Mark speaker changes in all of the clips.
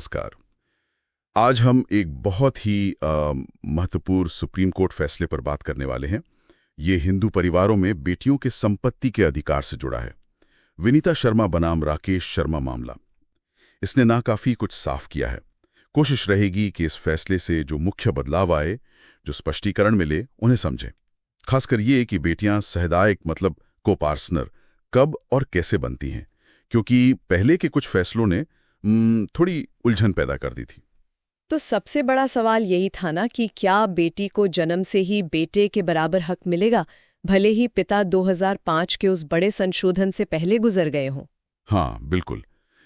Speaker 1: नमस्कार। आज हम एक बहुत ही महत्वपूर्ण सुप्रीम कोर्ट फैसले पर बात करने वाले हैं। ये हिंदू परिवारों में बेटियों के संपत्ति के अधिकार से जुड़ा है। विनीता शर्मा बनाम राकेश शर्मा मामला, इसने ना काफी कुछ साफ किया है। कोशिश रहेगी कि इस फैसले से जो मुख्य बदलाव आए, जो स्पष्टीकरण मिले, उन्हें समझें। खासकर ये कि बेटियां सहदायक मतलब को-पार्टनर कब और कैसे बनती हैं, क्योंकि पहले के कुछ फैसलों ने थोड़ी उलझन पैदा कर दी थी।
Speaker 2: तो सबसे बड़ा सवाल यही था ना कि क्या बेटी को जन्म से ही बेटे के बराबर हक मिलेगा, भले ही पिता 2005 के उस बड़े संशोधन से पहले गुजर गए हों।
Speaker 1: हाँ, बिल्कुल।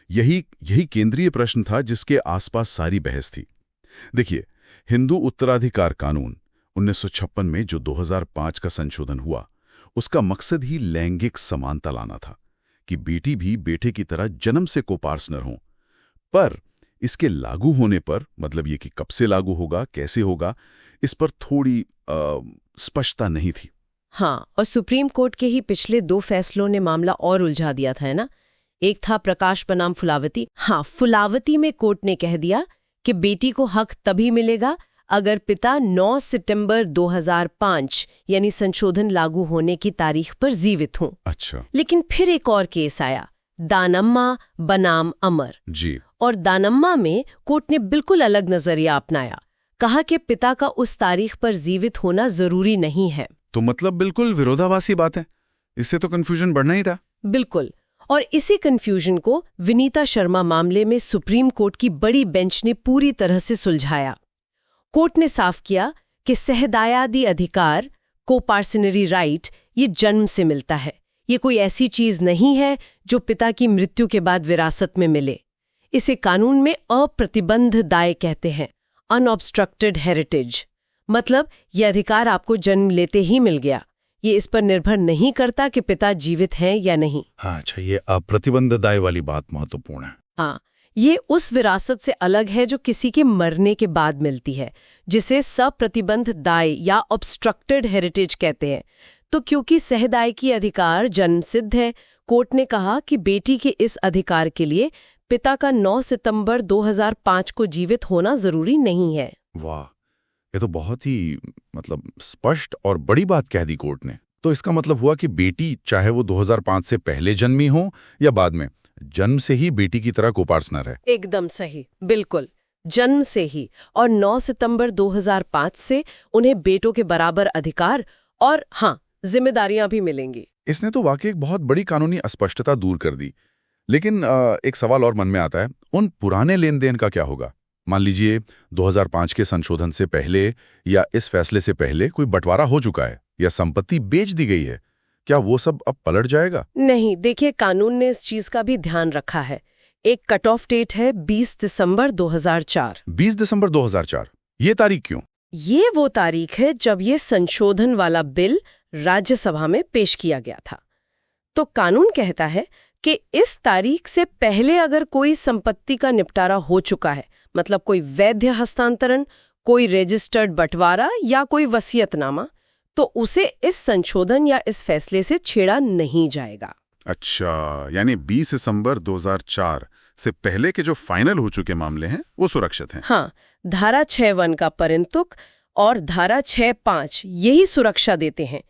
Speaker 1: यही केंद्रीय प्रश्न था जिसके आसपास सारी बहस थी। देखिए, हिंदू उत्तराधिकार कानून 1956 में जो 2005 का संशोधन हुआ, उसका मकसद ही लैंगिक समानता लाना था कि बेटी भी बेटे की तरह जन्म से को-पार्टनर हों। पर इसके लागू होने पर, मतलब ये कि कब से लागू होगा, कैसे होगा, इस पर थोड़ी स्पष्टता नहीं थी।
Speaker 2: हाँ, और सुप्रीम कोर्ट के ही पिछले 2 फैसलों ने मामला और उलझा दिया था, है ना। एक था प्रकाश बनाम फुलावती। हाँ, फुलावती में कोर्ट ने कह दिया कि बेटी को हक तभी मिलेगा अगर पिता 9 सितंबर 2005 यानी संशोधन लागू होने की तारीख पर जीवित हों।
Speaker 1: अच्छा।
Speaker 2: लेकिन फिर एक और केस आया, दानम्मा बनाम अमर
Speaker 1: जी।
Speaker 2: और दानम्मा में कोर्ट ने बिल्कुल अलग नजरिया अपनाया। कहा कि पिता का उस तारीख पर जीवित होना जरूरी नहीं है।
Speaker 3: तो मतलब बिल्कुल विरोधाभासी बात है। इससे तो कंफ्यूजन बढ़ना ही था।
Speaker 2: बिल्कुल। और इसी कंफ्यूजन को विनीता शर्मा मामले में सुप्रीम कोर्ट की बड़ी बेंच ने पूरी तरह से सुलझाया। कोर्ट ने साफ किया कि सहदायादी अधिकार, को-पार्टनरी राइट, ये जन्म से मिलता है। ये कोई ऐसी चीज नहीं है जो पिता की मृत्यु के बाद विरासत में मिले। इसे कानून में अप्रतिबंध दाय कहते हैं, अनऑब्स्ट्रक्टेड हेरिटेज। मतलब ये अधिकार आपको जन्म लेते ही मिल गया। ये इस पर निर्भर नहीं करता कि पिता जीवित हैं या नहीं।
Speaker 3: हाँ, अच्छा, ये अप्रतिबंध दाय वाली बात महत्वपूर्ण है।
Speaker 2: हाँ, ये उस विरासत से अलग है जो किसी के मरने के बाद मिलती है, जिसे सप्रतिबंध दाय या ऑब्स्ट्रक्टेड हेरिटेज कहते हैं। तो क्योंकि सहदायकी अधिकार जन्म सिद्ध है, कोर्ट ने कहा कि बेटी के इस अधिकार के लिए पिता का 9 सितंबर 2005 को जीवित होना जरूरी नहीं है।
Speaker 3: वाह, ये तो बहुत ही स्पष्ट और बड़ी बात कह दी कोर्ट ने। तो इसका मतलब हुआ कि बेटी चाहे वो 2005 से पहले जन्मी हो या बाद में, जन्म से ही बेटी की तरह को-पार्टनर है।
Speaker 2: एकदम सही, बिल्कुल, जन्म से ही। और 9 सितंबर 2005 से उन्हें बेटों के बराबर अधिकार और हाँ, जिम्मेदारियां भी मिलेंगी।
Speaker 3: इसने तो वाकई एक बहुत बड़ी कानूनी अस्पष्टता दूर कर दी। लेकिन एक सवाल और मन में आता है, उन पुराने लेन देन का क्या होगा? मान लीजिए 2005 के संशोधन से पहले या इस फैसले से पहले कोई बंटवारा हो चुका है या संपत्ति बेच दी गई है, क्या वो सब अब पलट जाएगा?
Speaker 2: नहीं, देखिए, कानून ने इस चीज का भी ध्यान रखा है। एक कट ऑफ डेट है 20 दिसंबर 2004।
Speaker 3: 20 दिसंबर 2004, ये तारीख क्यों?
Speaker 2: ये वो तारीख है जब ये संशोधन वाला बिल राज्यसभा में पेश किया गया था। तो कानून कहता है कि इस तारीख से पहले अगर कोई संपत्ति का निपटारा हो चुका है, मतलब कोई वैध हस्तांतरण, कोई रजिस्टर्ड बंटवारा या कोई वसीयतनामा, तो उसे इस संशोधन या इस फैसले से छेड़ा नहीं जाएगा।
Speaker 1: अच्छा, यानी 20 दिसंबर 2004 से पहले के जो फाइनल हो चुके मामले हैं वो सुरक्षित हैं।
Speaker 2: हाँ, धारा 6(1) का परिंतुक और धारा 6(5) यही सुरक्षा देते हैं।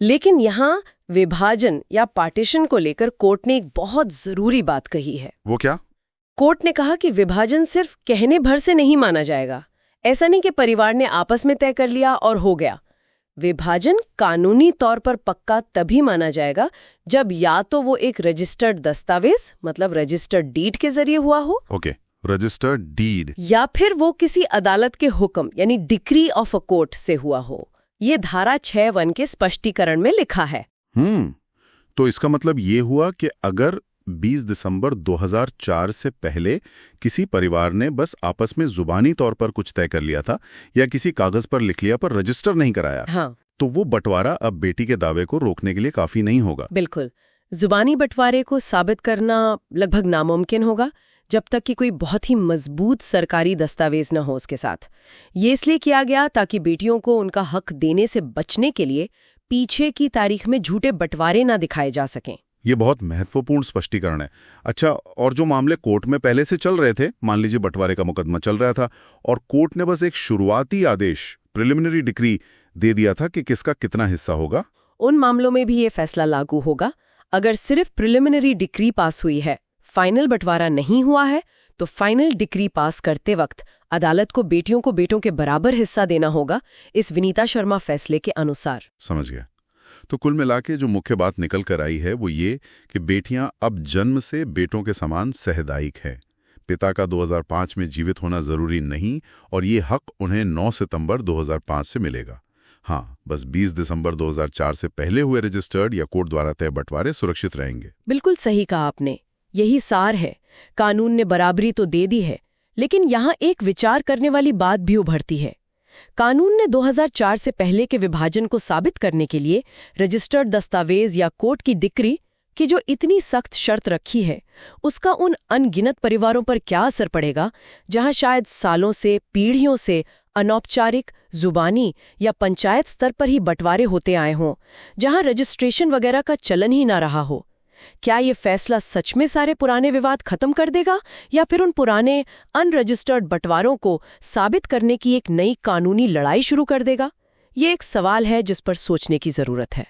Speaker 2: लेकिन यहाँ विभाजन या पार्टीशन को लेकर कोर्ट ने एक बहुत जरूरी बात कही है।
Speaker 1: वो क्या?
Speaker 2: कोर्ट ने कहा कि विभाजन सिर्फ कहने भर से नहीं माना जाएगा। ऐसा नहीं कि परिवार ने आपस में तय कर लिया और हो गया। विभाजन कानूनी तौर पर पक्का तभी माना जाएगा जब या तो वो एक रजिस्टर्ड दस्तावेज, मतलब रजिस्टर्ड डीड के जरिए हुआ हो।
Speaker 1: Okay, registered deed.
Speaker 2: या फिर वो किसी अदालत के हुक्म यानी डिक्री ऑफ अ कोर्ट से हुआ हो। ये धारा 6(1) के स्पष्टीकरण में लिखा है।
Speaker 1: तो इसका मतलब ये हुआ कि अगर 20 दिसंबर 2004 से पहले किसी परिवार ने बस आपस में जुबानी तौर पर कुछ तय कर लिया था या किसी कागज पर लिख लिया पर रजिस्टर नहीं कराया,
Speaker 2: हाँ,
Speaker 1: तो वो बंटवारा अब बेटी के दावे को रोकने के लिए काफी नहीं होगा।
Speaker 2: बिल्कुल, जुबानी बंटवारे को साबित करना लगभग नामुमकिन होगा जब तक कि कोई बहुत ही मजबूत सरकारी दस्तावेज न हो उसके साथ। ये इसलिए किया गया ताकि बेटियों को उनका हक देने से बचने के लिए पीछे की तारीख में झूठे बंटवारे ना दिखाए जा सकें।
Speaker 1: ये बहुत महत्वपूर्ण स्पष्टीकरण है। अच्छा, और जो मामले कोर्ट में पहले से चल रहे थे, मान लीजिए बंटवारे का मुकदमा चल रहा था और कोर्ट ने बस एक शुरुआती आदेश, प्रिलिमिनरी डिक्री दे दिया था कि किसका कितना हिस्सा होगा,
Speaker 2: उन मामलों में भी ये फैसला लागू होगा। अगर सिर्फ प्रिलिमिनरी डिक्री पास हुई है, फाइनल बंटवारा नहीं हुआ है, तो फाइनल डिक्री पास करते वक्त अदालत को बेटियों को बेटों के बराबर हिस्सा देना होगा, इस विनीता शर्मा फैसले के अनुसार।
Speaker 1: समझ गया। तो कुल मिलाके जो मुख्य बात निकल कर आई है वो ये कि बेटियां अब जन्म से बेटों के समान सहदायिक हैं। पिता का 2005 में जीवित होना जरूरी नहीं और ये हक उन्हें 9 सितंबर 2005 से मिलेगा। हाँ, बस 20 दिसंबर 2004 से पहले हुए रजिस्टर्ड या कोर्ट द्वारा तय बंटवारे सुरक्षित रहेंगे।
Speaker 2: बिल्कुल सही कहा आपने, यही सार है। कानून ने बराबरी तो दे दी है, लेकिन यहाँ एक विचार करने वाली बात भी उभरती है। कानून ने 2004 से पहले के विभाजन को साबित करने के लिए रजिस्टर्ड दस्तावेज या कोर्ट की डिक्री की जो इतनी सख्त शर्त रखी है, उसका उन अनगिनत परिवारों पर क्या असर पड़ेगा जहां शायद सालों से, पीढ़ियों से अनौपचारिक, जुबानी या पंचायत स्तर पर ही बंटवारे होते आए हों, जहां रजिस्ट्रेशन वगैरह का चलन ही ना रहा हो। क्या ये फैसला सच में सारे पुराने विवाद खत्म कर देगा या फिर उन पुराने अनरजिस्टर्ड बंटवारों को साबित करने की एक नई कानूनी लड़ाई शुरू कर देगा? ये एक सवाल है जिस पर सोचने की जरूरत है।